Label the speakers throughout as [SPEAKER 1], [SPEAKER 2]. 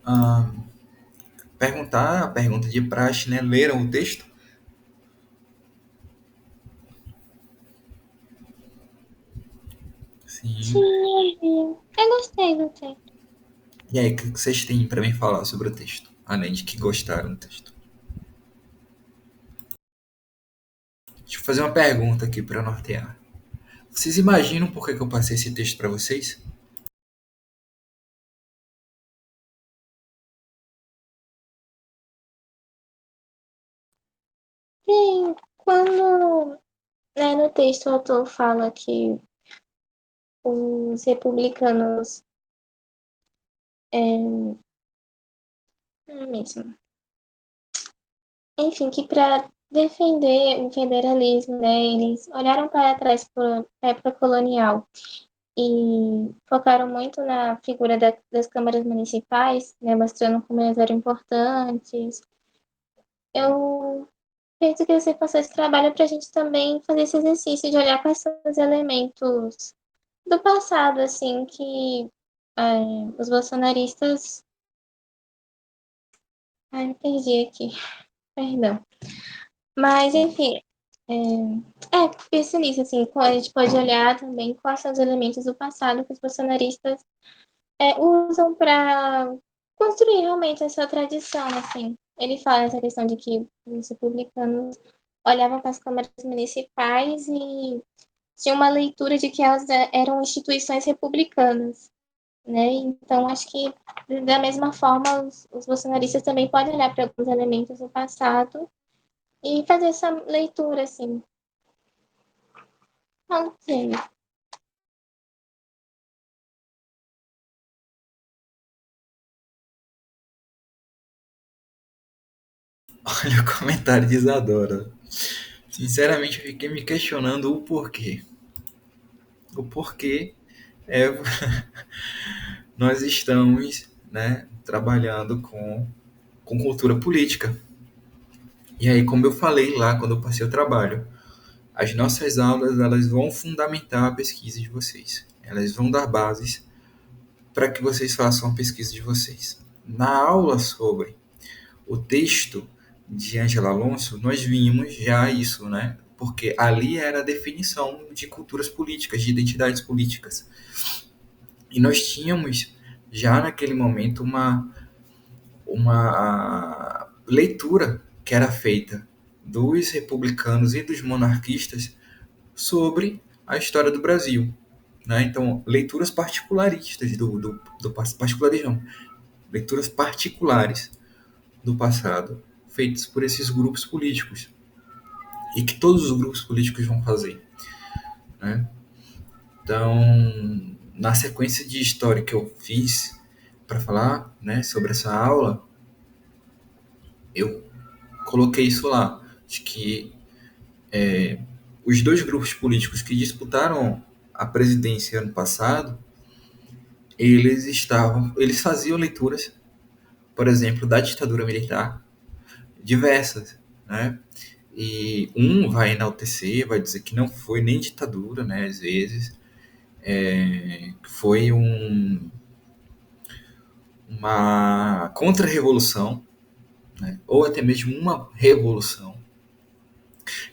[SPEAKER 1] Ah, perguntar, a pergunta de praxe, né? Leram o texto? Sim.
[SPEAKER 2] Sim, eu gostei do texto.
[SPEAKER 1] E aí, o que vocês têm para me falar sobre o texto? Além de que gostaram do texto. Deixa eu fazer uma pergunta aqui para nortear. Vocês imaginam por que eu passei esse texto para vocês?
[SPEAKER 2] Sim, quando, né, no texto o autor fala que os republicanos, é mesmo, enfim, que para defender o federalismo, né, eles olharam para trás para a época colonial e focaram muito na figura das câmaras municipais, né, mostrando como elas eram importantes. Eu penso que você passou esse trabalho para a gente também fazer esse exercício de olhar quais são os elementos do passado, assim, que os bolsonaristas. Ai, me perdi aqui, perdão. Mas, enfim, penso nisso, assim, a gente pode olhar também quais são os elementos do passado que os bolsonaristas usam para construir realmente essa tradição, assim. Ele fala essa questão de que os republicanos olhavam para as câmaras municipais e tinha uma leitura de que elas eram instituições republicanas, né? Então, acho que, da mesma forma, os bolsonaristas também podem olhar para alguns elementos do passado e fazer essa leitura, assim. Não sei.
[SPEAKER 1] Olha o comentário de Isadora. Sinceramente, eu fiquei me questionando o porquê. O porquê é nós estamos, né, trabalhando com cultura política. E aí, como eu falei lá quando eu passei o trabalho, as nossas aulas elas vão fundamentar a pesquisa de vocês. Elas vão dar bases para que vocês façam a pesquisa de vocês. Na aula sobre o texto de Angela Alonso, nós vimos já isso, né? Porque ali era a definição de culturas políticas, de identidades políticas. E nós tínhamos já naquele momento uma leitura que era feita dos republicanos e dos monarquistas sobre a história do Brasil. Né? Então, leituras particularistas do particularismo, leituras particulares do passado, feitas por esses grupos políticos e que todos os grupos políticos vão fazer. Né? Então, na sequência de história que eu fiz para falar, né, sobre essa aula, eu coloquei isso lá, de que os dois grupos políticos que disputaram a presidência ano passado, eles faziam leituras, por exemplo, da ditadura militar, diversas, né? E um vai enaltecer, vai dizer que não foi nem ditadura, né? Às vezes foi uma contra-revolução, né? Ou até mesmo uma revolução,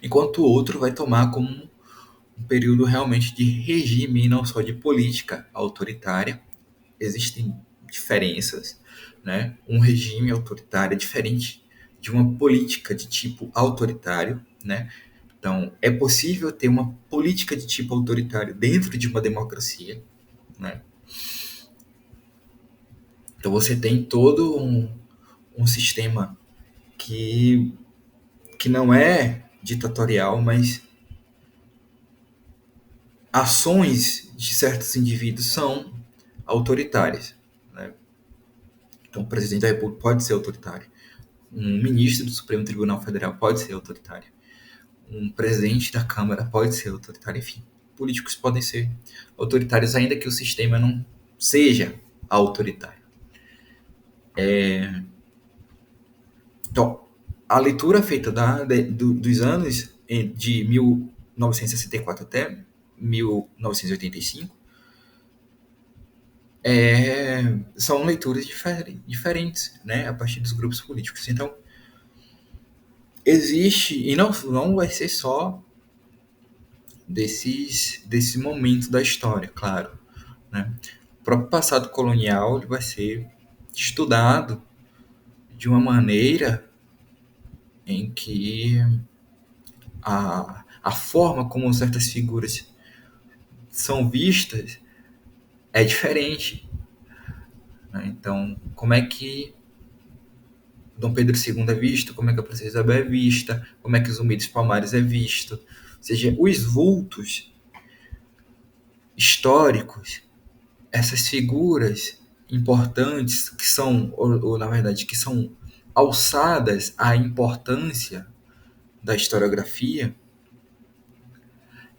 [SPEAKER 1] enquanto o outro vai tomar como um período realmente de regime e não só de política autoritária. Existem diferenças, né? Um regime autoritário é diferente de uma política de tipo autoritário, né? Então, é possível ter uma política de tipo autoritário dentro de uma democracia, né? Então, você tem todo um sistema que, que não é ditatorial, mas ações de certos indivíduos são autoritárias, né? Então, o presidente da República pode ser autoritário. Um ministro do Supremo Tribunal Federal pode ser autoritário. Um presidente da Câmara pode ser autoritário. Enfim, políticos podem ser autoritários, ainda que o sistema não seja autoritário. Então, a leitura feita dos anos de 1964 até 1985 são leituras diferentes, né, a partir dos grupos políticos. Então, existe, e não vai ser só desse momento da história, claro, né? O próprio passado colonial ele vai ser estudado de uma maneira em que a forma como certas figuras são vistas é diferente, né? Então, como é que Dom Pedro II é visto, como é que a Princesa Isabel é vista, como é que Zumbi dos Palmares é visto. Ou seja, os vultos históricos, essas figuras importantes que são, ou na verdade, que são alçadas à importância da historiografia,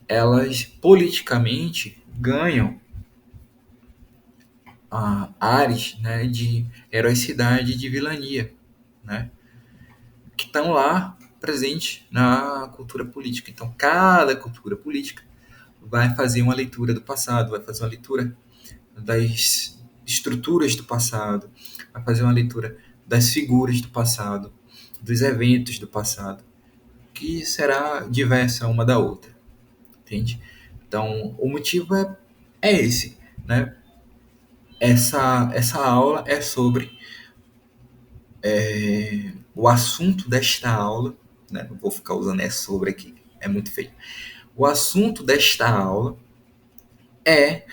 [SPEAKER 1] elas politicamente ganham ares, né, de heroicidade e de vilania, né, que estão lá presentes na cultura política. Então, cada cultura política vai fazer uma leitura do passado, vai fazer uma leitura das estruturas do passado, vai fazer uma leitura das figuras do passado, dos eventos do passado, que será diversa uma da outra, entende? Então, o motivo é esse, né? Essa aula é sobre o assunto desta aula, né? Não vou ficar usando é sobre aqui, é muito feio. O assunto desta aula é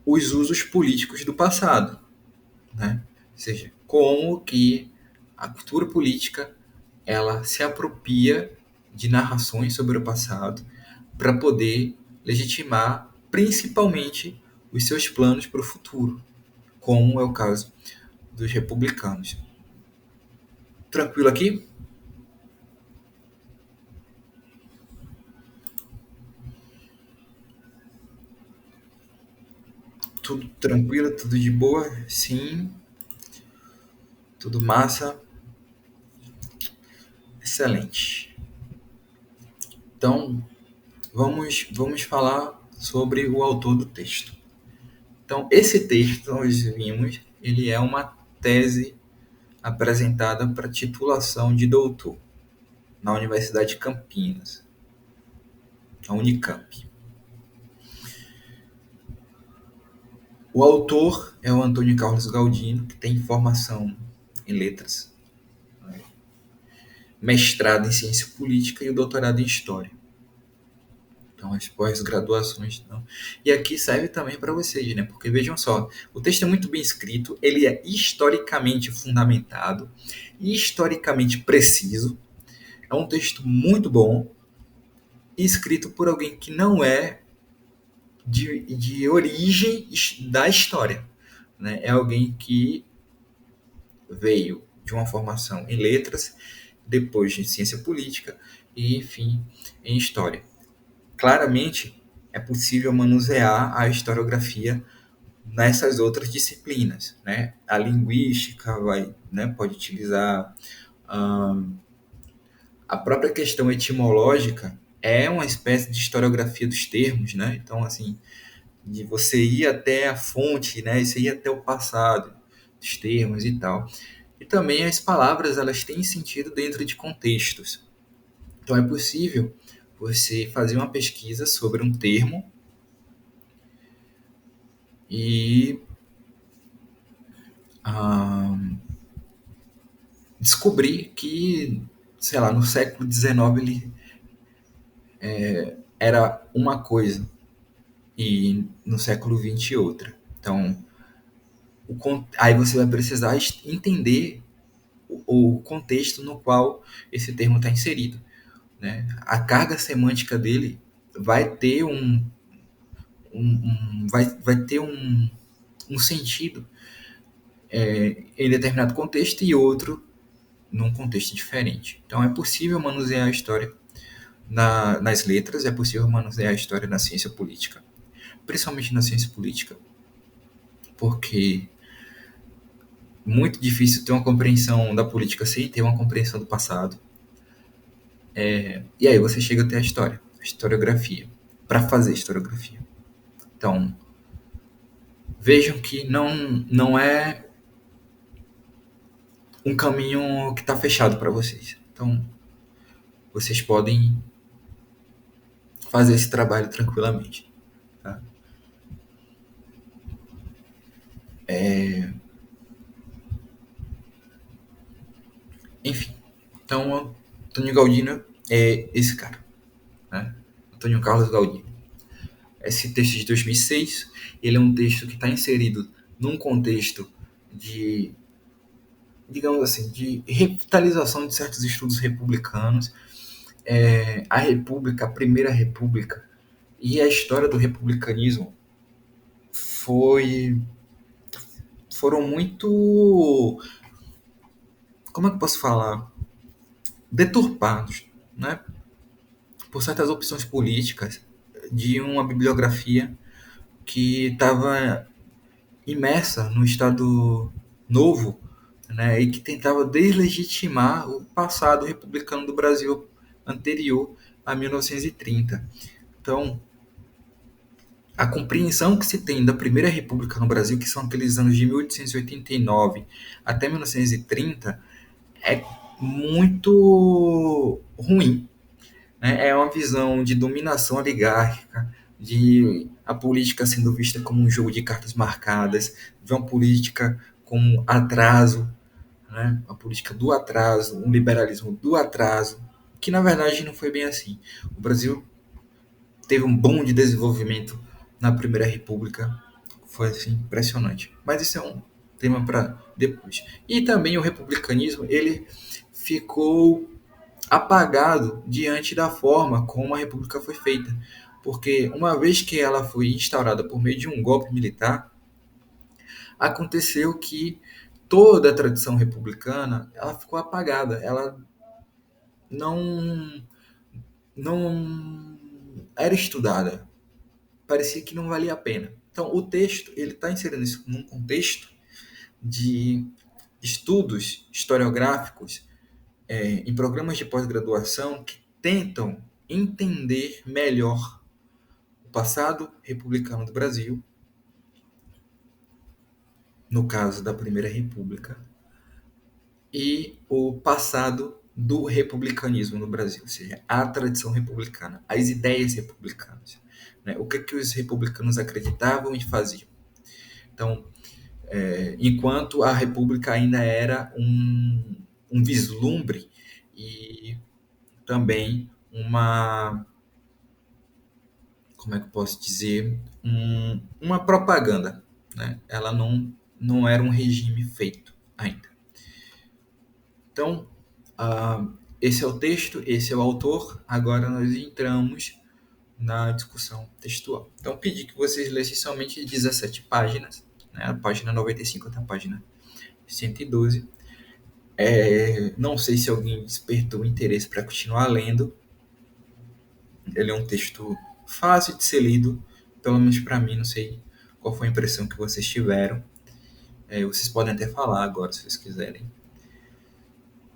[SPEAKER 1] os usos políticos do passado, né? Ou seja, como que a cultura política ela se apropria de narrações sobre o passado para poder legitimar principalmente os seus planos para o futuro, como é o caso dos republicanos. Tranquilo aqui? Tudo tranquilo, tudo de boa? Sim, tudo massa, excelente. Então, vamos falar sobre o autor do texto. Então, esse texto, nós vimos, ele é uma tese apresentada para titulação de doutor na Universidade de Campinas, a Unicamp. O autor é o Antônio Carlos Galdino, que tem formação em letras, mestrado em ciência política e o doutorado em história. Então, as pós-graduações. Não. E aqui serve também para vocês, né? Porque vejam só, o texto é muito bem escrito, ele é historicamente fundamentado, historicamente preciso, é um texto muito bom, escrito por alguém que não é de origem da história. Né? É alguém que veio de uma formação em letras, depois em ciência política e, enfim, em história. Claramente, é possível manusear a historiografia nessas outras disciplinas. Né? A linguística pode utilizar a própria questão etimológica é uma espécie de historiografia dos termos, né? Então, assim, de você ir até a fonte, né? Você ir até o passado dos termos e tal. E também as palavras, elas têm sentido dentro de contextos. Então, é possível você fazer uma pesquisa sobre um termo e ah, descobrir que, sei lá, no século XIX ele era uma coisa e no século XX outra. Então, aí você vai precisar entender o contexto no qual esse termo está inserido. Né? A carga semântica dele vai ter vai ter um sentido em determinado contexto e outro num contexto diferente. Então é possível manusear a história nas letras, é possível manusear a história na ciência política, principalmente na ciência política, porque muito difícil ter uma compreensão da política sem ter uma compreensão do passado. E aí você chega até a história, a historiografia, para fazer historiografia. Então, vejam que não é um caminho que está fechado para vocês. Então, vocês podem fazer esse trabalho tranquilamente. Tá? Enfim, então, Antônio Galdino é esse cara, né? Antônio Carlos Galdino. Esse texto de 2006, ele é um texto que está inserido num contexto de, digamos assim, de revitalização de certos estudos republicanos. A República, a Primeira República e a história do republicanismo foi, foram muito, como é que eu posso falar, deturpados, né, por certas opções políticas de uma bibliografia que estava imersa no Estado Novo, né, e que tentava deslegitimar o passado republicano do Brasil anterior a 1930. Então, a compreensão que se tem da Primeira República no Brasil, que são aqueles anos de 1889 até 1930, é muito ruim. Né? É uma visão de dominação oligárquica, de a política sendo vista como um jogo de cartas marcadas, de uma política como atraso, né? A política do atraso, um liberalismo do atraso, que na verdade não foi bem assim. O Brasil teve um boom de desenvolvimento na Primeira República, foi assim impressionante. Mas isso é um tema para depois. E também o republicanismo, ele ficou apagado diante da forma como a República foi feita, porque uma vez que ela foi instaurada por meio de um golpe militar, aconteceu que toda a tradição republicana ela ficou apagada, ela não não era estudada, parecia que não valia a pena. Então o texto ele está inserindo isso num contexto de estudos historiográficos em programas de pós-graduação que tentam entender melhor o passado republicano do Brasil, no caso da Primeira República, e o passado do republicanismo no Brasil, ou seja, a tradição republicana, as ideias republicanas, né? O que os republicanos acreditavam e faziam. Então, enquanto a República ainda era um vislumbre e também uma, como é que eu posso dizer, uma propaganda, né? Ela não era um regime feito ainda. Então, esse é o texto, esse é o autor. Agora nós entramos na discussão textual. Então, pedi que vocês lessem somente 17 páginas, né? A página 95 até a página 112. Não sei se alguém despertou interesse para continuar lendo. Ele é um texto fácil de ser lido, pelo menos para mim, não sei qual foi a impressão que vocês tiveram. Vocês podem até falar agora, se vocês quiserem.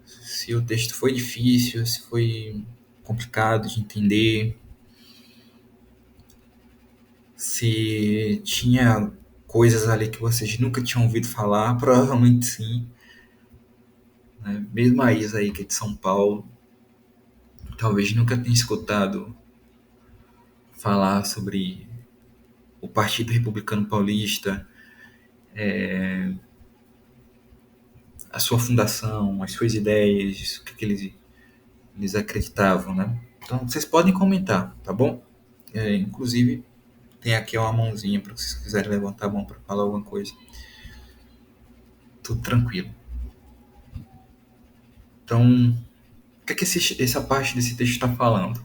[SPEAKER 1] Se o texto foi difícil, se foi complicado de entender, se tinha coisas ali que vocês nunca tinham ouvido falar, provavelmente sim. Né? Mesmo a Isa aí, que é de São Paulo, talvez nunca tenha escutado falar sobre o Partido Republicano Paulista, a sua fundação, as suas ideias, o que eles acreditavam, né? Então vocês podem comentar, tá bom? Inclusive tem aqui uma mãozinha para vocês quiserem levantar a mão para falar alguma coisa. Tudo tranquilo. Então, o que essa parte desse texto está falando?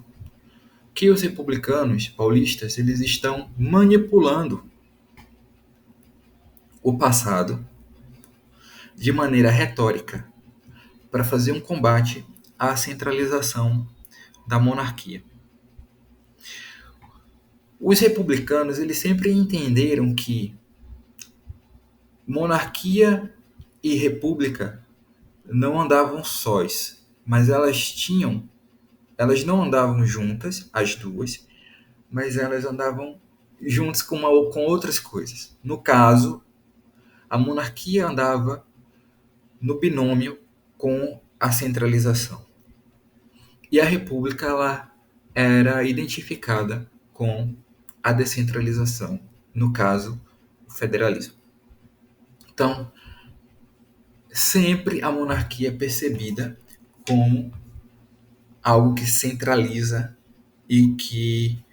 [SPEAKER 1] Que os republicanos paulistas eles estão manipulando o passado de maneira retórica para fazer um combate à centralização da monarquia. Os republicanos eles sempre entenderam que monarquia e república não andavam sós, mas elas não andavam juntas, as duas, mas elas andavam juntos com outras coisas. No caso, a monarquia andava no binômio com a centralização. E a república ela era identificada com a descentralização, no caso, o federalismo. Então, sempre a monarquia é percebida como algo que centraliza e que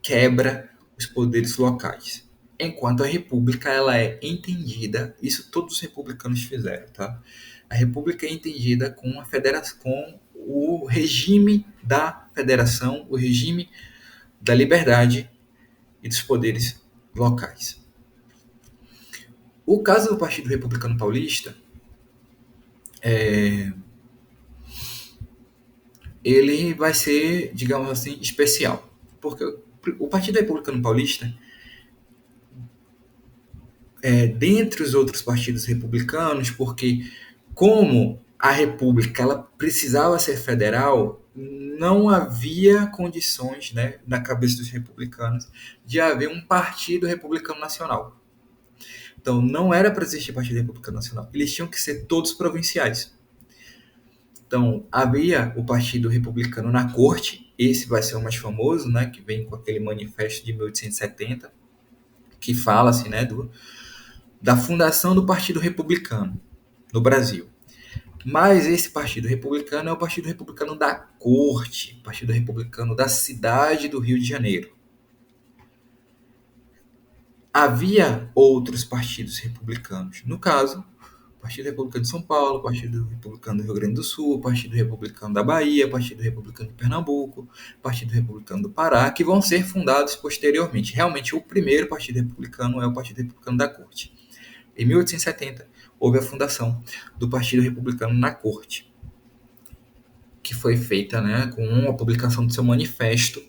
[SPEAKER 1] quebra os poderes locais. Enquanto a república ela é entendida, isso todos os republicanos fizeram, tá? A república é entendida com a federação, com o regime da federação, o regime da liberdade e dos poderes locais. O caso do Partido Republicano Paulista, ele vai ser, digamos assim, especial, porque o Partido Republicano Paulista, dentre os outros partidos republicanos, porque como a República ela precisava ser federal, não havia condições, né, na cabeça dos republicanos de haver um partido republicano nacional. Então não era para existir partido republicano nacional, eles tinham que ser todos provinciais. Então havia o Partido Republicano na corte, esse vai ser o mais famoso, né, que vem com aquele manifesto de 1870, que fala assim, né, da fundação do Partido Republicano no Brasil. Mas esse Partido Republicano é o Partido Republicano da corte, Partido Republicano da cidade do Rio de Janeiro. Havia outros partidos republicanos, no caso, o Partido Republicano de São Paulo, o Partido Republicano do Rio Grande do Sul, o Partido Republicano da Bahia, o Partido Republicano de Pernambuco, o Partido Republicano do Pará, que vão ser fundados posteriormente. Realmente, o primeiro Partido Republicano é o Partido Republicano da Corte. Em 1870, houve a fundação do Partido Republicano na Corte, que foi feita, né, com a publicação do seu manifesto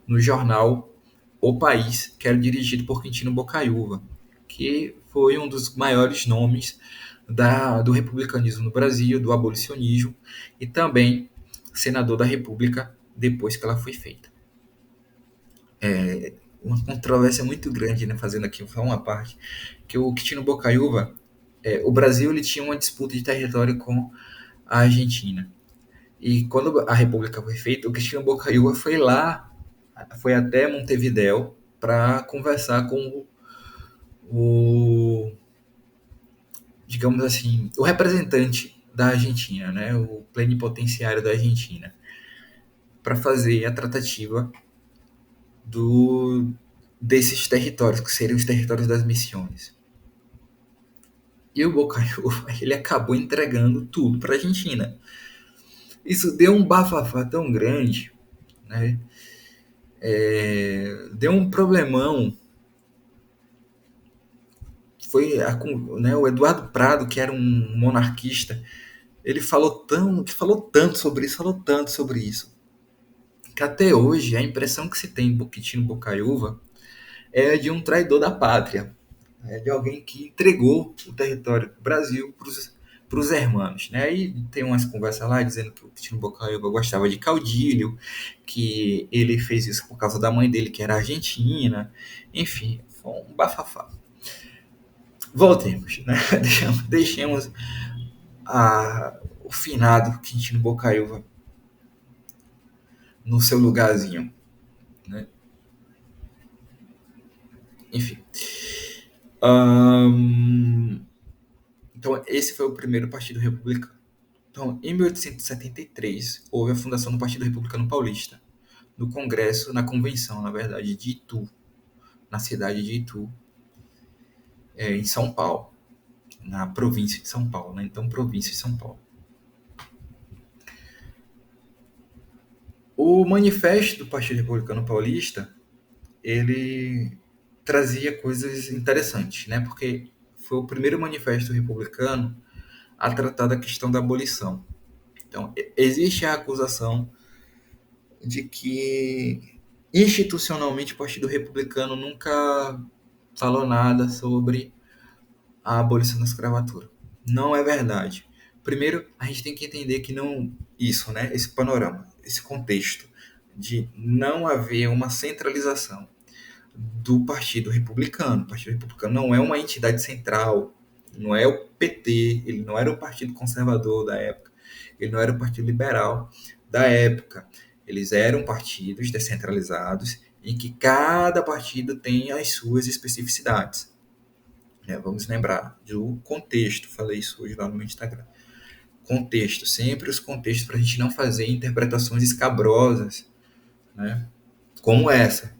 [SPEAKER 1] no jornal O País, que era dirigido por Quintino Bocaiúva, que foi um dos maiores nomes do republicanismo no Brasil, do abolicionismo, e também senador da República depois que ela foi feita. Uma controvérsia muito grande, né, fazendo aqui só uma parte, que o Quintino Bocaiúva, o Brasil ele tinha uma disputa de território com a Argentina. E quando a República foi feita, o Quintino Bocaiúva foi lá, foi até Montevidéu para conversar com o, digamos assim, o representante da Argentina, né, o plenipotenciário da Argentina, para fazer a tratativa desses territórios, que seriam os territórios das missões. E o Bocaiúva, ele acabou entregando tudo para a Argentina. Isso deu um bafafá tão grande, né? Deu um problemão. Foi né, o Eduardo Prado, que era um monarquista, ele falou tanto sobre isso, que até hoje a impressão que se tem do Quintino Bocaiúva é de um traidor da pátria, de alguém que entregou o território do Brasil para os hermanos. Né? Aí tem umas conversas lá dizendo que o Quintino Bocaiúva gostava de caudilho, que ele fez isso por causa da mãe dele, que era argentina. Enfim, foi um bafafá. Voltemos, né? Deixemos o finado Quintino Bocaiúva no seu lugarzinho. Né? Enfim. Então, esse foi o primeiro partido republicano. Então, em 1873, houve a fundação do Partido Republicano Paulista, no Congresso, na Convenção, na verdade, de Itu, na cidade de Itu, em São Paulo, na província de São Paulo, né? Então, província de São Paulo. O manifesto do Partido Republicano Paulista, ele trazia coisas interessantes, né? Porque foi o primeiro manifesto republicano a tratar da questão da abolição. Então, existe a acusação de que institucionalmente o Partido Republicano nunca falou nada sobre a abolição da escravatura. Não é verdade. Primeiro, a gente tem que entender que não isso, né? Esse panorama, esse contexto de não haver uma centralização do Partido Republicano. O Partido Republicano não é uma entidade central, não é o PT, ele não era o Partido Conservador da época, ele não era o Partido Liberal da época. Eles eram partidos descentralizados em que cada partido tem as suas especificidades. Vamos lembrar do contexto, falei isso hoje lá no meu Instagram. Contexto, sempre os contextos para a gente não fazer interpretações escabrosas, né? Como essa.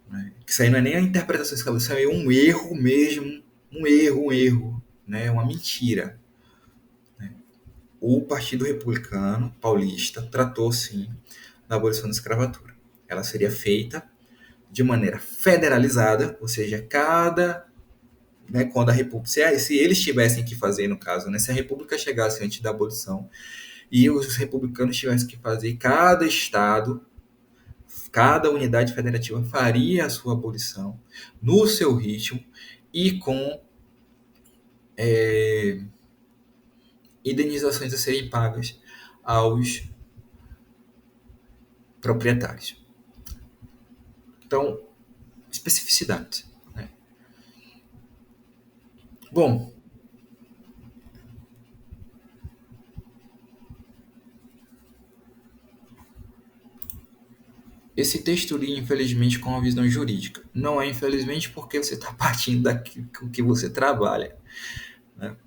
[SPEAKER 1] Né? Que isso aí não é nem a interpretação escabrosa, isso aí é um erro mesmo, um erro, né? Uma mentira. Né? O Partido Republicano Paulista tratou, sim, da abolição da escravatura. Ela seria feita de maneira federalizada, ou seja, cada quando a República, se eles tivessem que fazer, no caso, se a República chegasse antes da abolição e os republicanos tivessem que fazer, cada estado, cada unidade federativa faria a sua abolição no seu ritmo e com indenizações a serem pagas aos proprietários. Então, especificidades. Né? Bom, esse texto li, infelizmente, com uma visão jurídica. Não é infelizmente porque você está partindo daquilo que você trabalha. Né?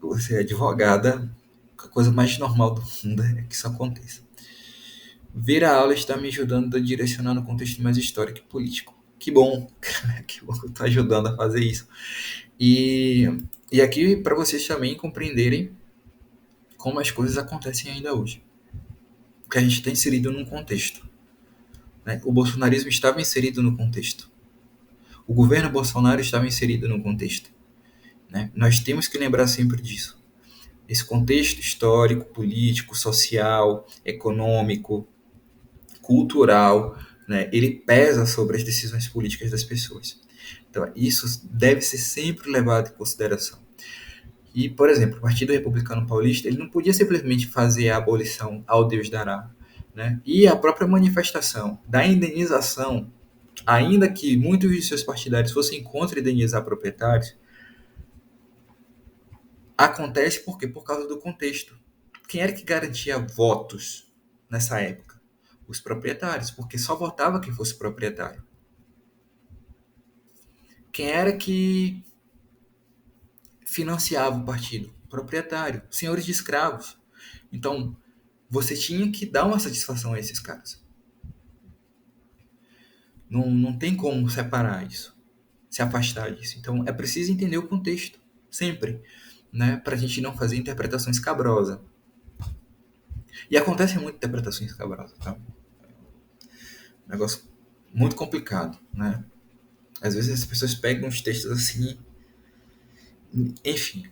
[SPEAKER 1] Você é advogada, a coisa mais normal do mundo é que isso aconteça. Ver a aula está me ajudando a direcionar no contexto mais histórico e político. Que bom, que bom que está ajudando a fazer isso. E aqui para vocês também compreenderem como as coisas acontecem ainda hoje. Que a gente está inserido num contexto. Né? O bolsonarismo estava inserido no contexto. O governo Bolsonaro estava inserido no contexto. Né? Nós temos que lembrar sempre disso. Esse contexto histórico, político, social, econômico, cultural, né, ele pesa sobre as decisões políticas das pessoas. Então, isso deve ser sempre levado em consideração. E, por exemplo, o Partido Republicano Paulista, ele não podia simplesmente fazer a abolição ao Deus dará. Né? E a própria manifestação da indenização, ainda que muitos de seus partidários fossem contra indenizar proprietários, acontece por quê? Por causa do contexto. Quem era que garantia votos nessa época? Os proprietários, porque só votava quem fosse proprietário. Quem era que financiava o partido? Proprietário, senhores de escravos. Então, você tinha que dar uma satisfação a esses caras. Não tem como separar isso, se afastar disso. Então, é preciso entender o contexto, sempre, né? Para a gente não fazer interpretação escabrosa. E acontece muito interpretação escabrosa, tá? Negócio muito complicado, né? Às vezes as pessoas pegam os textos assim, enfim.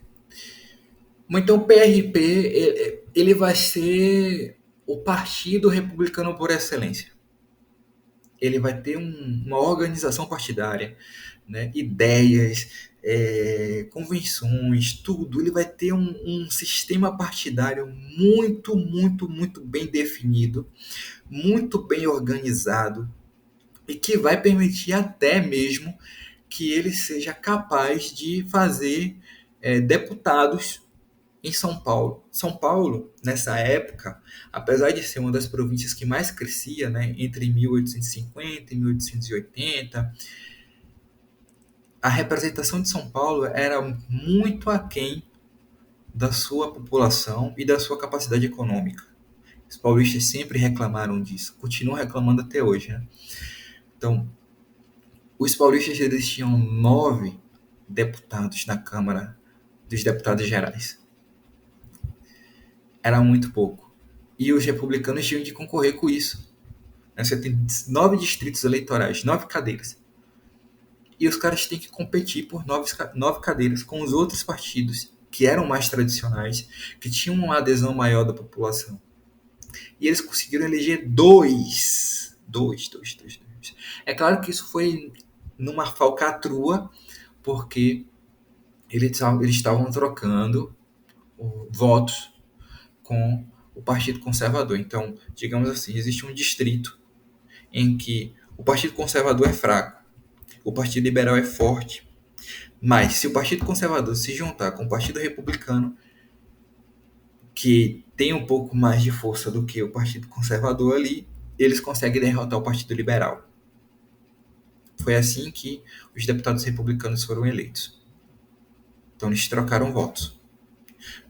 [SPEAKER 1] Então o PRP ele vai ser o partido republicano por excelência. Ele vai ter uma organização partidária, né? Ideias, convenções, tudo. Ele vai ter um sistema partidário muito, muito, muito bem definido, muito bem organizado e que vai permitir até mesmo que ele seja capaz de fazer deputados em São Paulo. São Paulo, nessa época, apesar de ser uma das províncias que mais crescia, né, entre 1850 e 1880, a representação de São Paulo era muito aquém da sua população e da sua capacidade econômica. Os paulistas sempre reclamaram disso, continuam reclamando até hoje. Né? Então, os paulistas eles tinham 9 deputados na Câmara dos Deputados Gerais. Era muito pouco. E os republicanos tinham de concorrer com isso. Você tem 9 distritos eleitorais, 9 cadeiras. E os caras têm que competir por 9 cadeiras com os outros partidos que eram mais tradicionais, que tinham uma adesão maior da população. E eles conseguiram eleger dois. É claro que isso foi numa falcatrua, porque eles estavam trocando votos com o Partido Conservador. Então, digamos assim, existe um distrito em que O Partido Conservador é fraco, o Partido Liberal é forte. Mas se o Partido Conservador se juntar com o Partido Republicano, que tem um pouco mais de força do que o Partido Conservador ali, eles conseguem derrotar o Partido Liberal. Foi assim que os deputados republicanos foram eleitos. Então eles trocaram votos.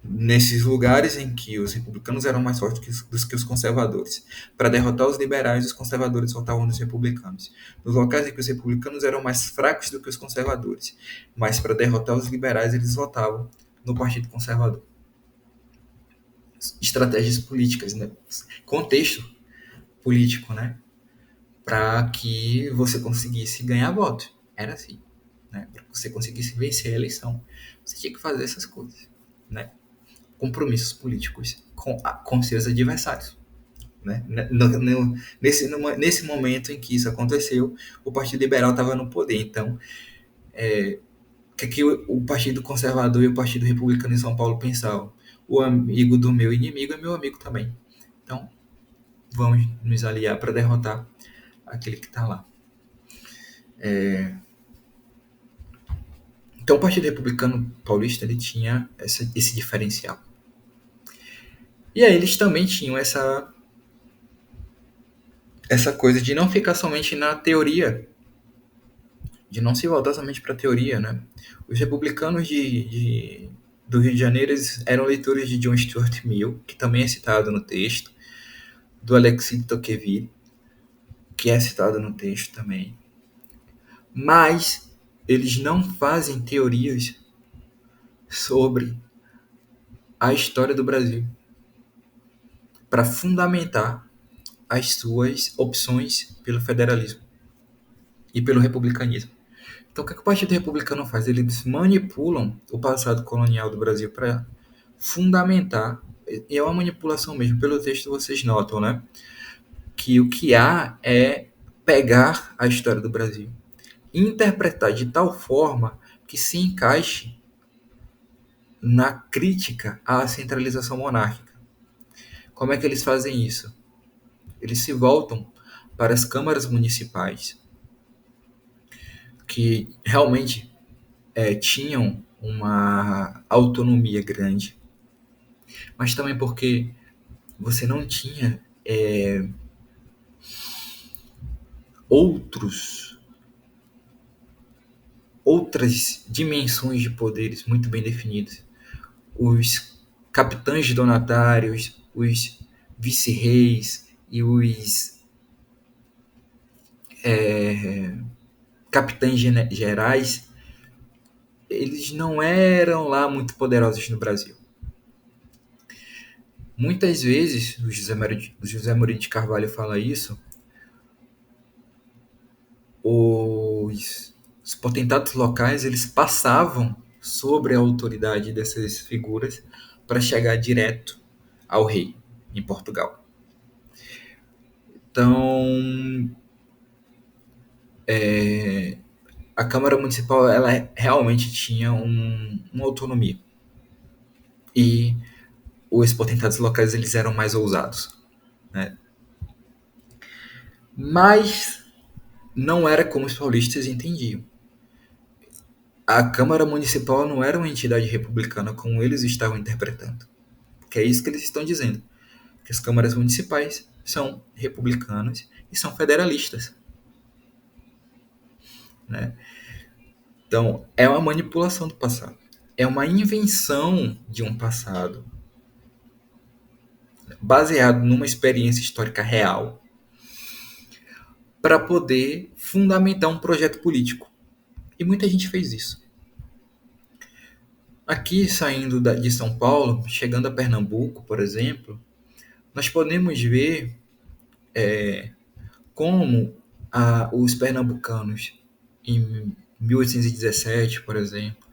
[SPEAKER 1] Nesses lugares em que os republicanos eram mais fortes que os conservadores. Para derrotar os liberais, os conservadores votavam nos republicanos. Nos locais em que os republicanos eram mais fracos do que os conservadores. Mas para derrotar os liberais, eles votavam no Partido Conservador. Estratégias políticas, né? Contexto político, né? Para que você conseguisse ganhar voto. Era assim. Né? Para que você conseguisse vencer a eleição, você tinha que fazer essas coisas. Né? Compromissos políticos com seus adversários. Né? Nesse momento em que isso aconteceu, o Partido Liberal estava no poder. Então, o que o Partido Conservador e o Partido Republicano em São Paulo pensavam? O amigo do meu inimigo é meu amigo também. Então, vamos nos aliar para derrotar aquele que está lá. Então, o Partido Republicano Paulista ele tinha esse diferencial. E aí eles também tinham essa coisa de não ficar somente na teoria, de não se voltar somente para a teoria, né? Os republicanos do Rio de Janeiro eram leitores de John Stuart Mill, que também é citado no texto, do Alexis de Tocqueville, que é citado no texto também. Mas eles não fazem teorias sobre a história do Brasil para fundamentar as suas opções pelo federalismo e pelo republicanismo. Então, o que o Partido Republicano faz? Eles manipulam o passado colonial do Brasil para fundamentar, e é uma manipulação mesmo, pelo texto vocês notam, né? Que o que há é pegar a história do Brasil e interpretar de tal forma que se encaixe na crítica à centralização monárquica. Como é que eles fazem isso? Eles se voltam para as câmaras municipais, que realmente tinham uma autonomia grande, mas também porque você não tinha outras dimensões de poderes muito bem definidas. Os capitães donatários, os vice-reis e os capitães gerais, eles não eram lá muito poderosos no Brasil. Muitas vezes, o José Mourinho de Carvalho fala isso, os potentados locais eles passavam sobre a autoridade dessas figuras para chegar direto ao rei em Portugal. Então, a Câmara Municipal ela realmente tinha uma autonomia e os potentados locais eles eram mais ousados, né? Mas não era como os paulistas entendiam. A Câmara Municipal não era uma entidade republicana como eles estavam interpretando. Que é isso que eles estão dizendo. Que as câmaras municipais são republicanas e são federalistas. Né? Então, é uma manipulação do passado. É uma invenção de um passado baseado numa experiência histórica real para poder fundamentar um projeto político. E muita gente fez isso. Aqui, saindo de São Paulo, chegando a Pernambuco, por exemplo, nós podemos ver como os pernambucanos, em 1817, por exemplo,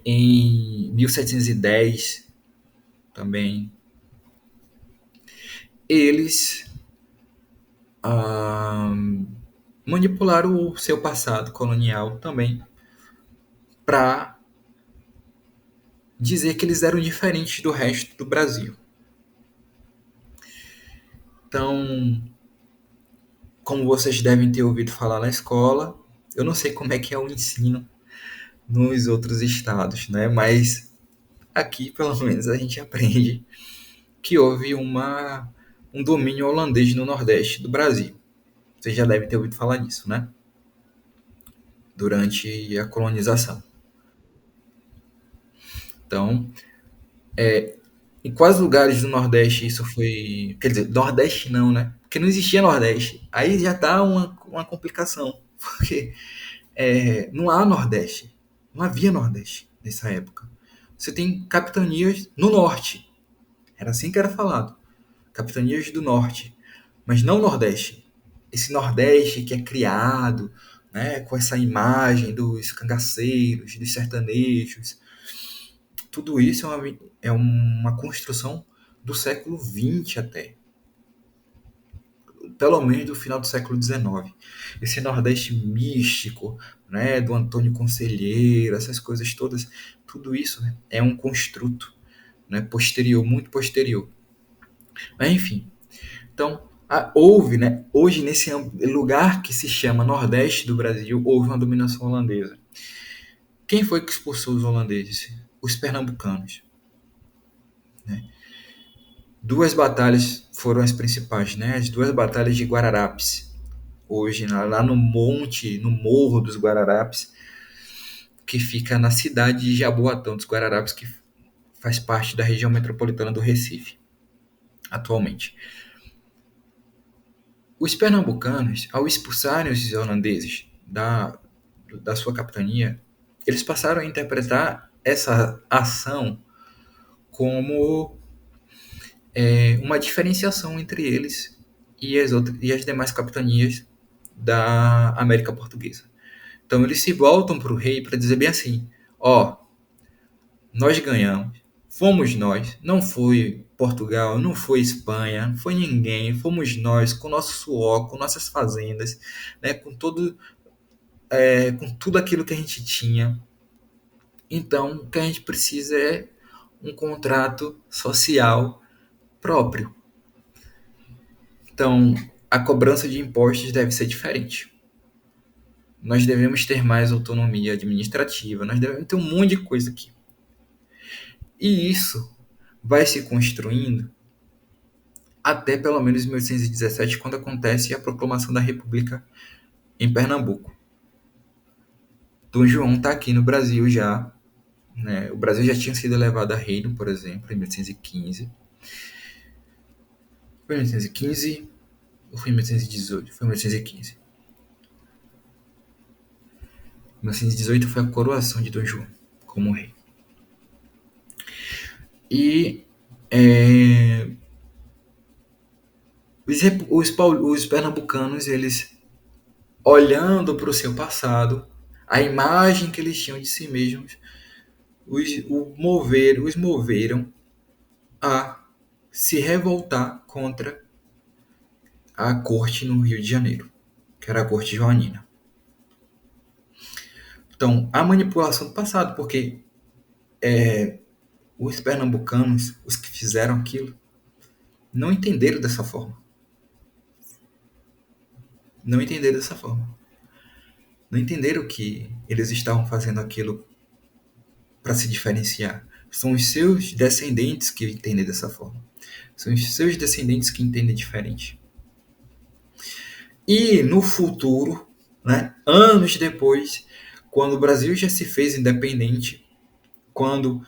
[SPEAKER 1] em 1710 também, eles manipularam o seu passado colonial também para dizer que eles eram diferentes do resto do Brasil. Então, como vocês devem ter ouvido falar na escola, eu não sei como é que é o ensino nos outros estados, né? Mas aqui, pelo menos, a gente aprende que houve um domínio holandês no Nordeste do Brasil. Vocês já devem ter ouvido falar nisso, né? Durante a colonização. Então, em quais lugares do Nordeste isso foi. Quer dizer, Nordeste não, né? Porque não existia Nordeste. Aí já tá uma complicação. Porque não há Nordeste. Não havia Nordeste nessa época. Você tem capitanias no Norte. Era assim que era falado. Capitanias do Norte. Mas não Nordeste. Esse Nordeste que é criado, né, com essa imagem dos cangaceiros, dos sertanejos, tudo isso é uma construção do século XX até, pelo menos do final do século XIX. Esse Nordeste místico, né, do Antônio Conselheiro, essas coisas todas, tudo isso, né, é um construto, né, posterior, muito posterior. Mas, enfim, então houve, né, hoje nesse lugar que se chama Nordeste do Brasil, houve uma dominação holandesa. Quem foi que expulsou os holandeses? Os pernambucanos. Né? Duas batalhas foram as principais, né? As duas batalhas de Guararapes. Hoje, lá no monte, no morro dos Guararapes, que fica na cidade de Jaboatão dos Guararapes, que faz parte da região metropolitana do Recife, atualmente. Os pernambucanos, ao expulsarem os holandeses da sua capitania, eles passaram a interpretar essa ação como uma diferenciação entre eles e as demais capitanias da América Portuguesa. Então eles se voltam para o rei para dizer bem assim: ó, nós ganhamos, fomos nós, não foi Portugal, não foi Espanha, não foi ninguém, fomos nós com nosso suor, com nossas fazendas, né, com tudo aquilo que a gente tinha. Então o que a gente precisa é um contrato social próprio. Então, a cobrança de impostos deve ser diferente. Nós devemos ter mais autonomia administrativa, nós devemos ter um monte de coisa aqui. E isso vai se construindo até pelo menos 1817, quando acontece a proclamação da República em Pernambuco. Dom João está aqui no Brasil já. Né? O Brasil já tinha sido elevado a reino, por exemplo, em 1815. Foi em 1815 ou foi em 1818? Foi em 1815. Em 1918 foi a coroação de Dom João como rei. E os pernambucanos, eles olhando para o seu passado, a imagem que eles tinham de si mesmos, os moveram a se revoltar contra a corte no Rio de Janeiro, que era a corte joanina. Então, a manipulação do passado, porque os pernambucanos, os que fizeram aquilo, não entenderam dessa forma. Não entenderam dessa forma. Não entenderam que eles estavam fazendo aquilo para se diferenciar. São os seus descendentes que entendem dessa forma. São os seus descendentes que entendem diferente. E no futuro, né, anos depois, quando o Brasil já se fez independente, quando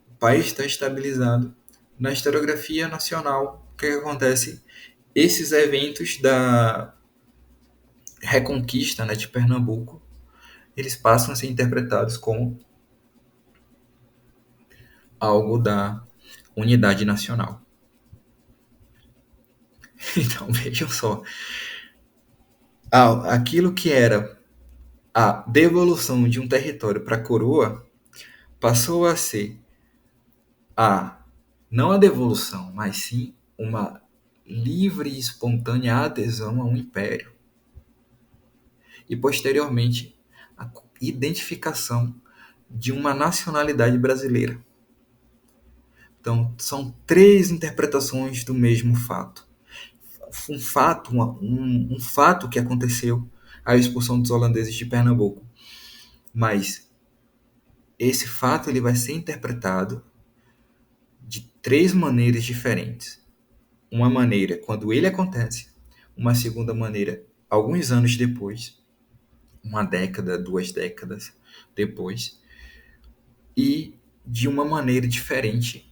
[SPEAKER 1] o país está estabilizado, na historiografia nacional, o que acontece? Esses eventos da reconquista, né, de Pernambuco, eles passam a ser interpretados como algo da unidade nacional. Então vejam só, aquilo que era a devolução de um território para a coroa passou a ser não a devolução, mas sim uma livre e espontânea adesão a um império. E posteriormente a identificação de uma nacionalidade brasileira. Então, são três interpretações do mesmo fato. um fato, um fato que aconteceu, a expulsão dos holandeses de Pernambuco. Mas esse fato ele vai ser interpretado de três maneiras diferentes. Uma maneira quando ele acontece, uma segunda maneira alguns anos depois, uma década, 2 décadas depois, e de uma maneira diferente.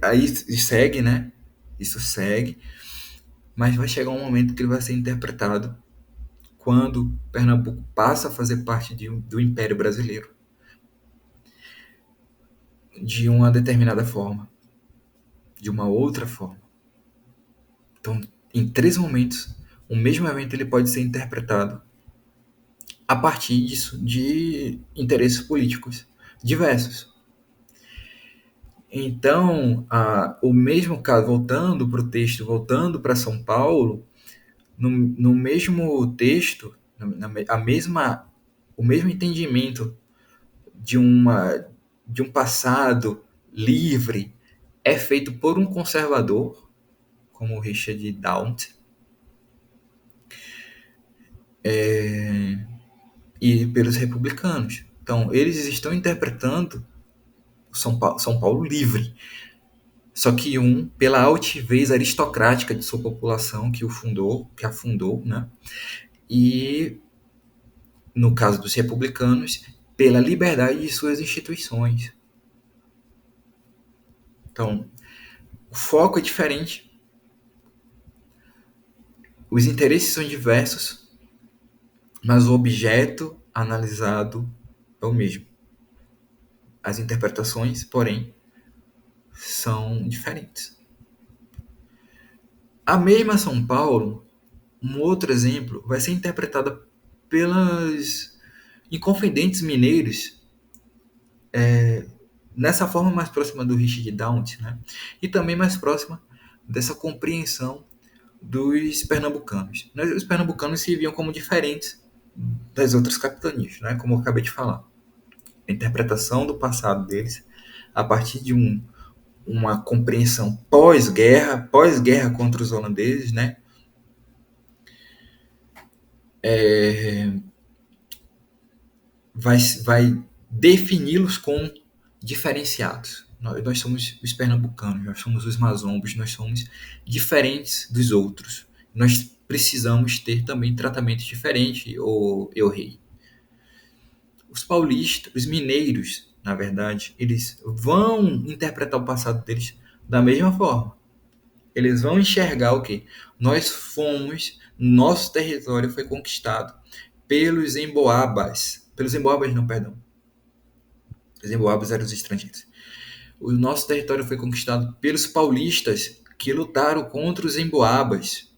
[SPEAKER 1] Aí segue, né? Isso segue, mas vai chegar um momento que ele vai ser interpretado quando Pernambuco passa a fazer parte do Império Brasileiro, de uma determinada forma, de uma outra forma. Então, em três momentos, o mesmo evento ele pode ser interpretado a partir disso, de interesses políticos diversos. Então, o mesmo caso, voltando para o texto, voltando para São Paulo, no mesmo texto, o mesmo entendimento de um passado livre é feito por um conservador, como o Richard Downt, e pelos republicanos. Então, eles estão interpretando São Paulo livre, só que pela altivez aristocrática de sua população que a fundou, né? E, no caso dos republicanos, pela liberdade de suas instituições. Então, o foco é diferente, os interesses são diversos, mas o objeto analisado é o mesmo. As interpretações, porém, são diferentes. A mesma São Paulo, um outro exemplo, vai ser interpretada pelas inconfidentes mineiros, nessa forma mais próxima do Richard Downt, né? E também mais próxima dessa compreensão dos pernambucanos. Os pernambucanos se viam como diferentes das outras capitanias, né? Como eu acabei de falar. A interpretação do passado deles a partir de uma compreensão pós-guerra contra os holandeses, né? Vai defini-los como diferenciados. Nós somos os pernambucanos, nós somos os mazombos, nós somos diferentes dos outros. Nós precisamos ter também tratamento diferente, o eu-rei. Os paulistas, os mineiros, na verdade, eles vão interpretar o passado deles da mesma forma. Eles vão enxergar o quê? Nosso território foi conquistado pelos emboabas. Pelos emboabas não, perdão. Os emboabas eram os estrangeiros. O nosso território foi conquistado pelos paulistas que lutaram contra os emboabas.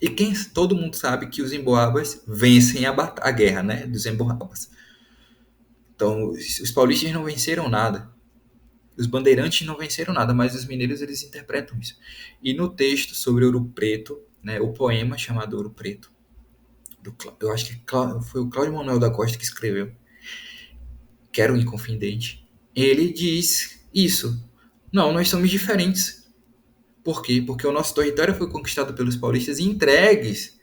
[SPEAKER 1] E todo mundo sabe que os emboabas vencem a guerra, né, dos emboabas. Então, os paulistas não venceram nada. Os bandeirantes não venceram nada, mas os mineiros eles interpretam isso. E no texto sobre Ouro Preto, né, o poema chamado Ouro Preto, eu acho que foi o Cláudio Manuel da Costa que escreveu, que era um inconfidente, ele diz isso. Não, nós somos diferentes. Por quê? Porque o nosso território foi conquistado pelos paulistas e entregues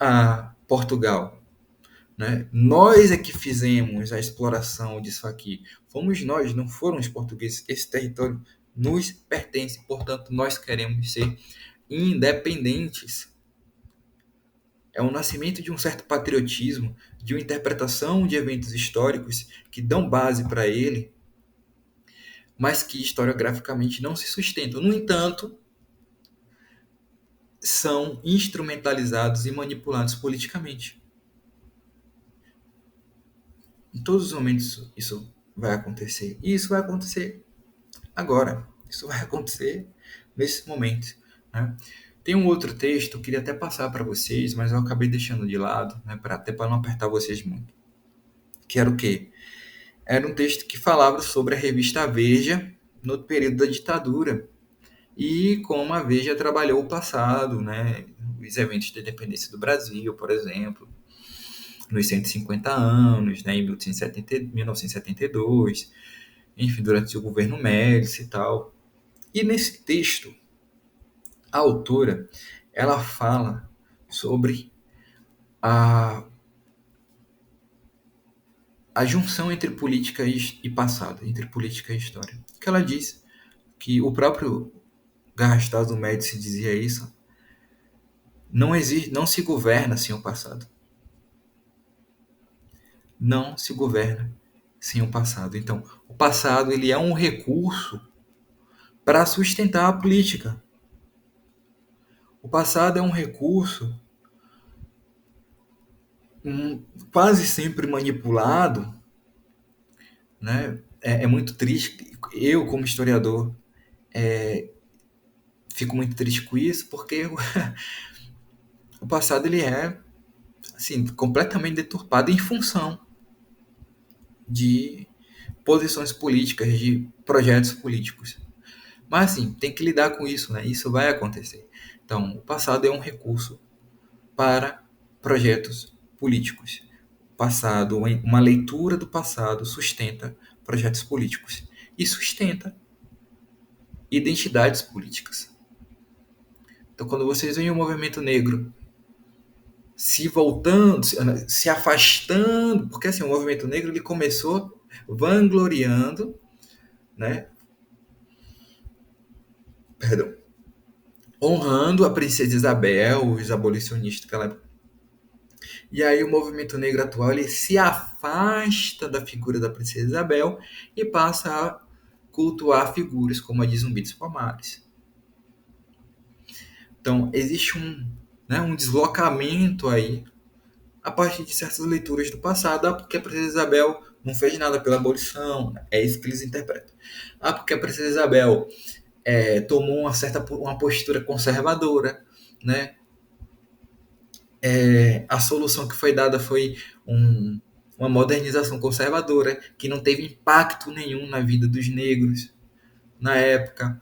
[SPEAKER 1] a Portugal. Né? Nós é que fizemos a exploração disso aqui. Fomos nós, não foram os portugueses. Esse território nos pertence, portanto, nós queremos ser independentes. É o nascimento de um certo patriotismo, de uma interpretação de eventos históricos que dão base para ele, mas que historiograficamente não se sustentam. No entanto, são instrumentalizados e manipulados politicamente. Em todos os momentos isso vai acontecer. E isso vai acontecer agora. Isso vai acontecer nesse momento. Né? Tem um outro texto, eu queria até passar para vocês, mas eu acabei deixando de lado, né, até para não apertar vocês muito. Que era o quê? Era um texto que falava sobre a revista Veja no período da ditadura e como a Veja trabalhou o passado, né? Os eventos de independência do Brasil, por exemplo, nos 150 anos, né? Em 1972, enfim, durante o governo Médici e tal. E nesse texto, A autora, ela fala sobre a, a junção entre política e passado, entre política e história. Que ela diz que o próprio Garrastazu Médici dizia isso, não existe, não se governa sem o passado. Não se governa sem o passado. Então, o passado ele é um recurso para sustentar a política. O passado é um recurso quase sempre manipulado, né? É muito triste. Eu, como historiador, fico muito triste com isso, porque o passado ele é assim, completamente deturpado em função de posições políticas, de projetos políticos. Mas assim, tem que lidar com isso, né? Isso vai acontecer. Então, o passado é um recurso para projetos políticos. Passado, uma leitura do passado sustenta projetos políticos e sustenta identidades políticas. Então, quando vocês veem o movimento negro se voltando, se afastando, porque assim, o movimento negro ele começou vangloriando, né? Perdão, honrando a princesa Isabel, os abolicionistas daquela época. E aí o movimento negro atual ele se afasta da figura da princesa Isabel e passa a cultuar figuras como a de Zumbi dos Palmares. Então existe um deslocamento aí a partir de certas leituras do passado, porque a princesa Isabel não fez nada pela abolição, é isso que eles interpretam. Porque a princesa Isabel tomou uma postura conservadora, né? A solução que foi dada foi uma modernização conservadora que não teve impacto nenhum na vida dos negros na época.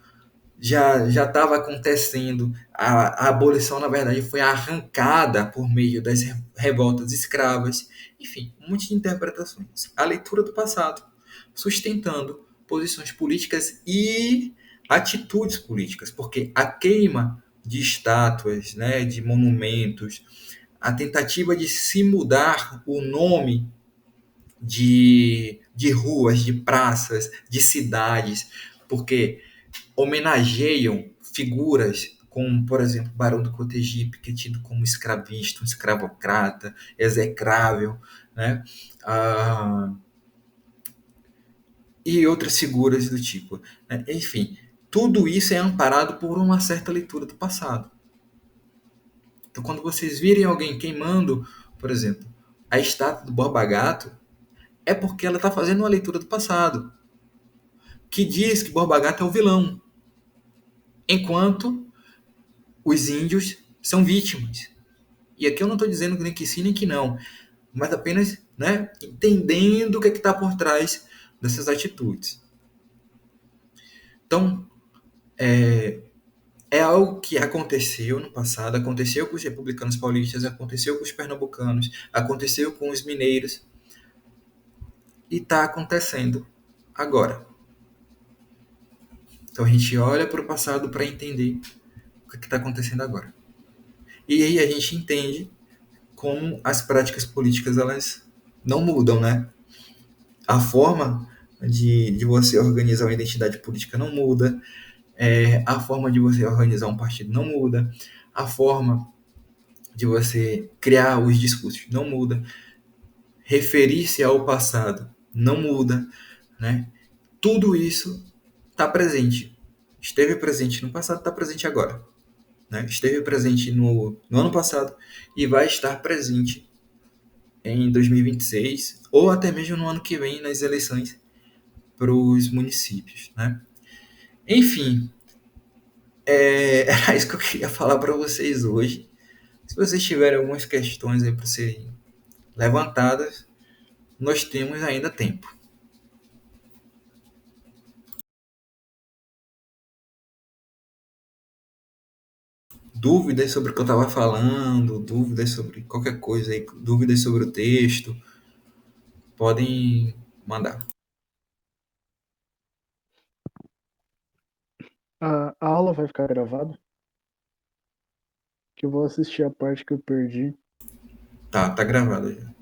[SPEAKER 1] Já estava acontecendo, a abolição, na verdade, foi arrancada por meio das revoltas escravas. Enfim, um monte de interpretações. A leitura do passado, sustentando posições políticas e atitudes políticas, porque a queima de estátuas, né, de monumentos, a tentativa de se mudar o nome de ruas, de praças, de cidades, porque homenageiam figuras como, por exemplo, Barão do Cotegipe, que é tido como escravista, um escravocrata, execrável, né? Ah, e outras figuras do tipo. Né? Enfim, tudo isso é amparado por uma certa leitura do passado. Então, quando vocês virem alguém queimando, por exemplo, a estátua do Borba Gato, é porque ela está fazendo uma leitura do passado, que diz que Borba Gato é o vilão, enquanto os índios são vítimas. E aqui eu não estou dizendo nem que sim nem que não, mas apenas, né, entendendo o que está por trás dessas atitudes. Então, é algo que aconteceu no passado, aconteceu com os republicanos paulistas, aconteceu com os pernambucanos, aconteceu com os mineiros e está acontecendo agora. Então a gente olha para o passado para entender o que está acontecendo agora. E aí a gente entende como as práticas políticas elas não mudam, né? A forma de você organizar uma identidade política não muda, a forma de você organizar um partido não muda, a forma de você criar os discursos não muda, referir-se ao passado não muda, né? Tudo isso está presente. Esteve presente no passado, está presente agora. Né? Esteve presente no ano passado e vai estar presente em 2026 ou até mesmo no ano que vem nas eleições para os municípios. Né? Enfim, era isso que eu queria falar para vocês hoje. Se vocês tiverem algumas questões aí para serem levantadas, nós temos ainda tempo. Dúvidas sobre o que eu estava falando, dúvidas sobre qualquer coisa aí, dúvidas sobre o texto, podem mandar.
[SPEAKER 3] A aula vai ficar gravada? que eu vou assistir a parte que eu perdi,
[SPEAKER 1] Tá gravado já.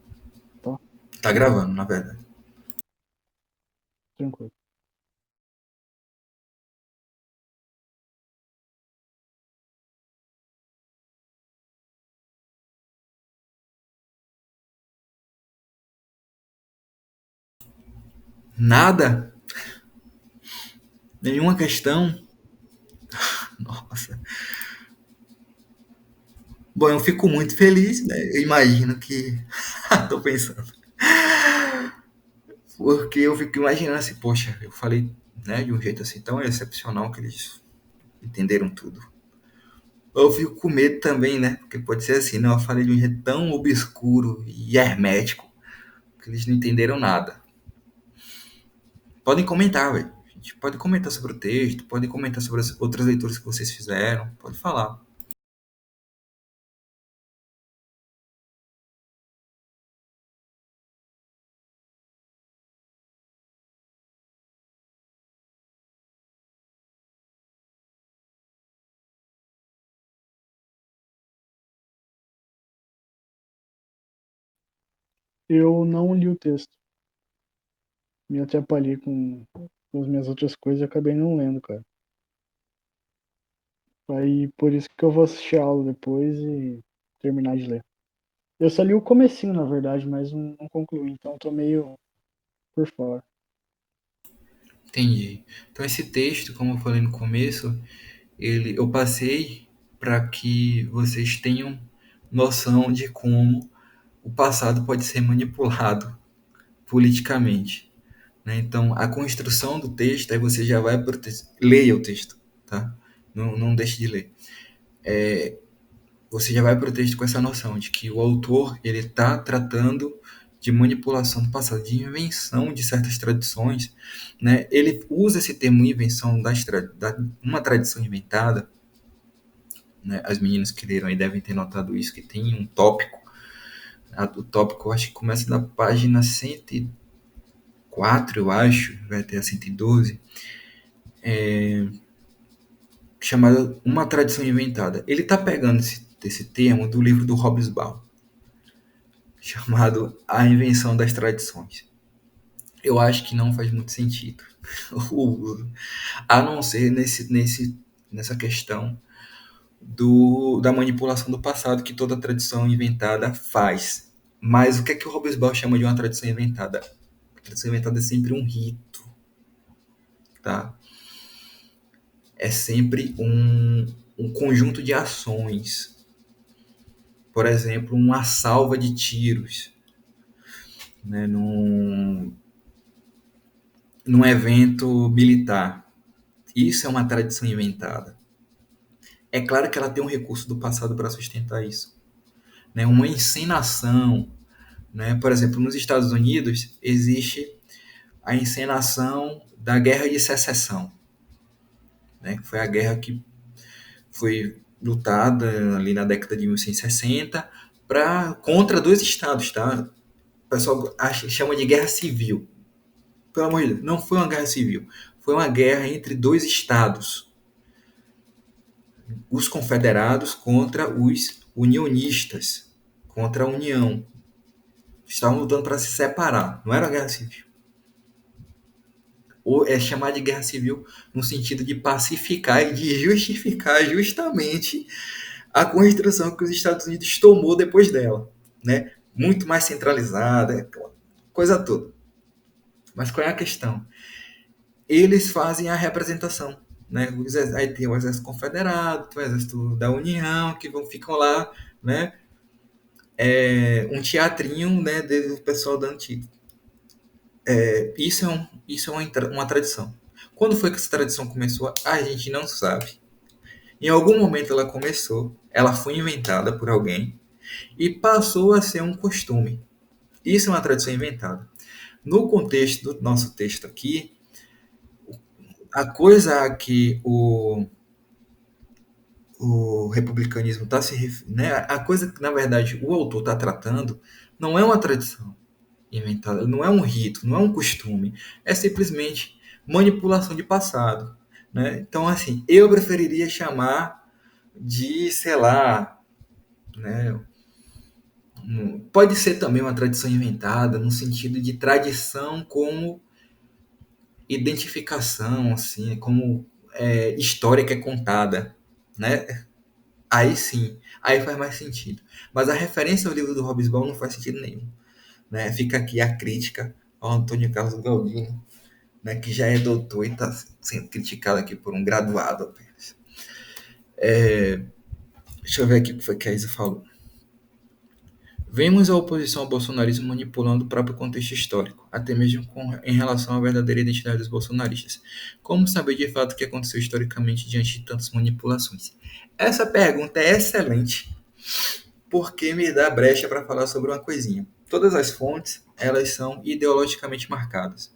[SPEAKER 3] tá?
[SPEAKER 1] Tá gravando, na verdade.
[SPEAKER 3] Tranquilo.
[SPEAKER 1] Nada? Nenhuma questão? Nossa. Bom, eu fico muito feliz, né? Eu imagino que. Tô pensando. Porque eu fico imaginando assim, poxa, eu falei, né, de um jeito assim tão excepcional que eles entenderam tudo. Eu fico com medo também, né? Porque pode ser assim, não, eu falei de um jeito tão obscuro e hermético que eles não entenderam nada. Podem comentar, velho. A gente pode comentar sobre o texto, pode comentar sobre as outras leituras que vocês fizeram, pode falar.
[SPEAKER 3] Eu não li o texto. Me atrapalhei com as minhas outras coisas e acabei não lendo, cara. Aí por isso que eu vou assistir a aula depois e terminar de ler. Eu só li o comecinho, na verdade, mas não concluí, então eu tô meio por fora.
[SPEAKER 1] Entendi. Então esse texto, como eu falei no começo, eu passei para que vocês tenham noção de como o passado pode ser manipulado politicamente, né? Então, a construção do texto, aí você já vai para o texto. Leia o texto, tá? Não deixe de ler. Você já vai para o texto com essa noção de que o autor ele está tratando de manipulação do passado, de invenção de certas tradições, né? Ele usa esse termo invenção uma tradição inventada, né? As meninas que leram aí devem ter notado isso, que tem um tópico. O tópico eu acho que começa na página 104, eu acho, vai até a 112, chamada Uma Tradição Inventada. Ele está pegando esse termo do livro do Hobsbawm, chamado A Invenção das Tradições. Eu acho que não faz muito sentido o uso, a não ser nessa questão da manipulação do passado que toda tradição inventada faz. Mas o que é que o Hobsbawm chama de uma tradição inventada? A tradição inventada é sempre um rito, tá? É sempre um conjunto de ações. Por exemplo, uma salva de tiros, né, num evento militar. Isso é uma tradição inventada. É claro que ela tem um recurso do passado para sustentar isso. Né? Uma encenação. Né? Por exemplo, nos Estados Unidos existe a encenação da Guerra de Secessão. Né? Foi a guerra que foi lutada ali na década de 1960 contra dois estados. Tá? O pessoal chama de guerra civil. Pelo amor de Deus, não foi uma guerra civil. Foi uma guerra entre dois estados. Os confederados contra os unionistas, contra a União. Estavam lutando para se separar. Não era uma guerra civil. Ou é chamar de guerra civil no sentido de pacificar e de justificar justamente a construção que os Estados Unidos tomou depois dela. Né? Muito mais centralizada, coisa toda. Mas qual é a questão? Eles fazem a representação. Né? Aí tem o exército confederado, tem o exército da União, que ficam lá, né? Um teatrinho, né, do pessoal dando título. Isso é uma tradição. Quando foi que essa tradição começou? A gente não sabe. Em algum momento ela começou, ela foi inventada por alguém e passou a ser um costume. Isso é uma tradição inventada. No contexto do nosso texto aqui, a coisa a que o republicanismo está se referindo, né? A coisa que, na verdade, o autor está tratando não é uma tradição inventada, não é um rito, não é um costume, é simplesmente manipulação de passado. Né? Então, assim, eu preferiria chamar de, sei lá, né? Pode ser também uma tradição inventada, no sentido de tradição como identificação, assim, como história que é contada, né? Aí sim, aí faz mais sentido. Mas a referência ao livro do Hobsbawm não faz sentido nenhum, né? Fica aqui a crítica ao Antônio Carlos Galdino, né, que já é doutor e está sendo criticado aqui por um graduado apenas. Deixa eu ver aqui o que foi que a Isa falou. Vemos a oposição ao bolsonarismo manipulando o próprio contexto histórico, até mesmo em relação à verdadeira identidade dos bolsonaristas. Como saber de fato o que aconteceu historicamente diante de tantas manipulações? Essa pergunta é excelente, porque me dá brecha para falar sobre uma coisinha. Todas as fontes, elas são ideologicamente marcadas.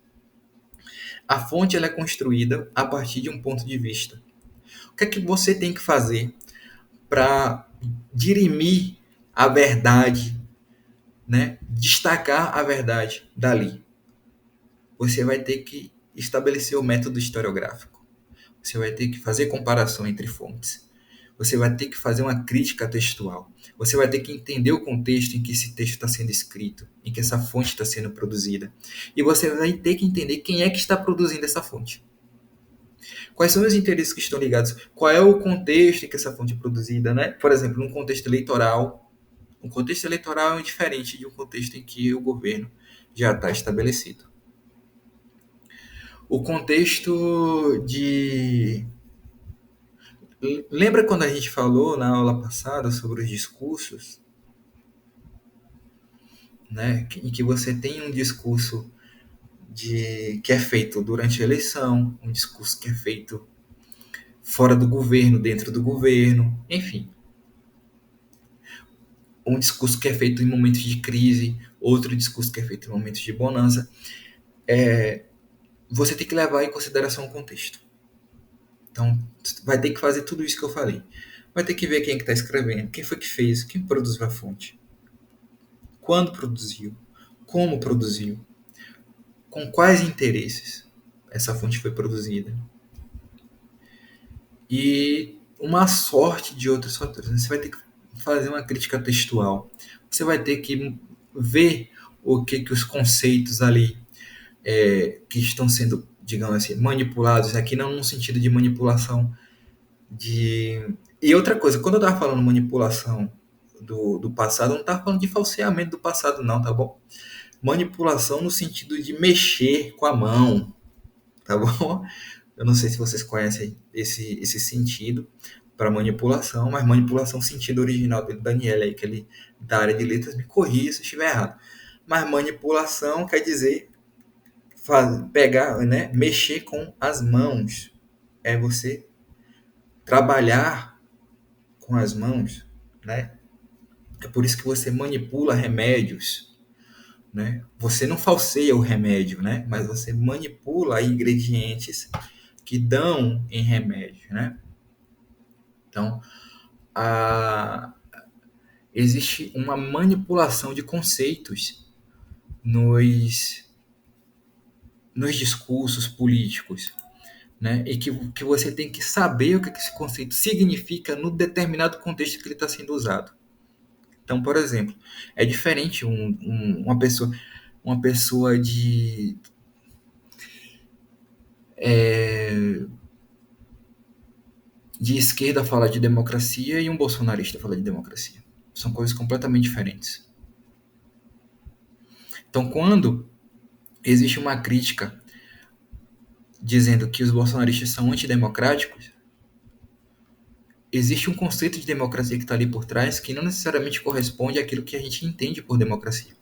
[SPEAKER 1] A fonte ela é construída a partir de um ponto de vista. O que é que você tem que fazer para dirimir a verdade, né? Destacar a verdade dali? Você vai ter que estabelecer o método historiográfico. Você vai ter que fazer comparação entre fontes. Você vai ter que fazer uma crítica textual. Você vai ter que entender o contexto em que esse texto está sendo escrito, em que essa fonte está sendo produzida. E você vai ter que entender quem é que está produzindo essa fonte. Quais são os interesses que estão ligados? Qual é o contexto em que essa fonte é produzida, né? Por exemplo, num contexto eleitoral, um contexto eleitoral é diferente de um contexto em que o governo já está estabelecido. O contexto de... Lembra quando a gente falou na aula passada sobre os discursos? Né? Em que você tem um discurso que é feito durante a eleição, um discurso que é feito fora do governo, dentro do governo, enfim. Um discurso que é feito em momentos de crise, outro discurso que é feito em momentos de bonança. Você tem que levar em consideração o contexto. Então, vai ter que fazer tudo isso que eu falei. Vai ter que ver quem é que está escrevendo, quem foi que fez, quem produziu a fonte, quando produziu, como produziu, com quais interesses essa fonte foi produzida. E uma sorte de outros fatores. Você vai ter que fazer uma crítica textual. Você vai ter que ver o que os conceitos ali que estão sendo, digamos assim, manipulados, aqui não no sentido de manipulação de... E outra coisa, quando eu estava falando manipulação do passado, eu não estava falando de falseamento do passado não, tá bom? Manipulação no sentido de mexer com a mão, tá bom? Eu não sei se vocês conhecem esse sentido para manipulação, mas manipulação, sentido original do Daniel, aí, que ele da área de letras, me corrija se eu estiver errado. Mas manipulação quer dizer pegar, né, mexer com as mãos. É você trabalhar com as mãos, né? É por isso que você manipula remédios, né? Você não falseia o remédio, né? Mas você manipula ingredientes que dão em remédio, né? Então, existe uma manipulação de conceitos nos discursos políticos, né? E que você tem que saber o que esse conceito significa no determinado contexto que ele está sendo usado. Então, por exemplo, é diferente uma pessoa de esquerda falar de democracia e um bolsonarista falar de democracia. São coisas completamente diferentes. Então, quando existe uma crítica dizendo que os bolsonaristas são antidemocráticos, existe um conceito de democracia que está ali por trás que não necessariamente corresponde àquilo que a gente entende por democracia.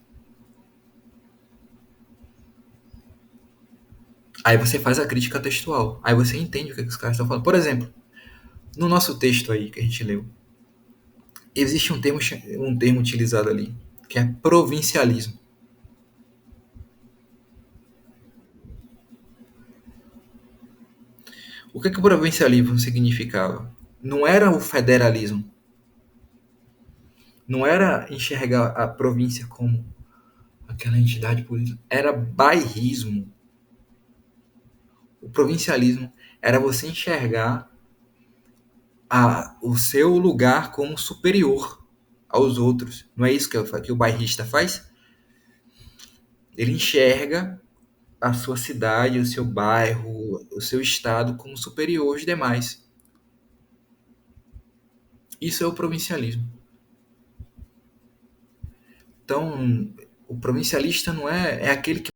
[SPEAKER 1] Aí você faz a crítica textual. Aí você entende o que os caras estão falando. Por exemplo, no nosso texto aí que a gente leu, existe um termo utilizado ali, que é provincialismo. O que o provincialismo significava? Não era o federalismo. Não era enxergar a província como aquela entidade política. Era bairrismo. O provincialismo era você enxergar o seu lugar como superior. aos outros. Não é isso que o bairrista faz? Ele enxerga a sua cidade, o seu bairro, o seu estado como superior aos demais. Isso é o provincialismo. Então, o provincialista não é aquele que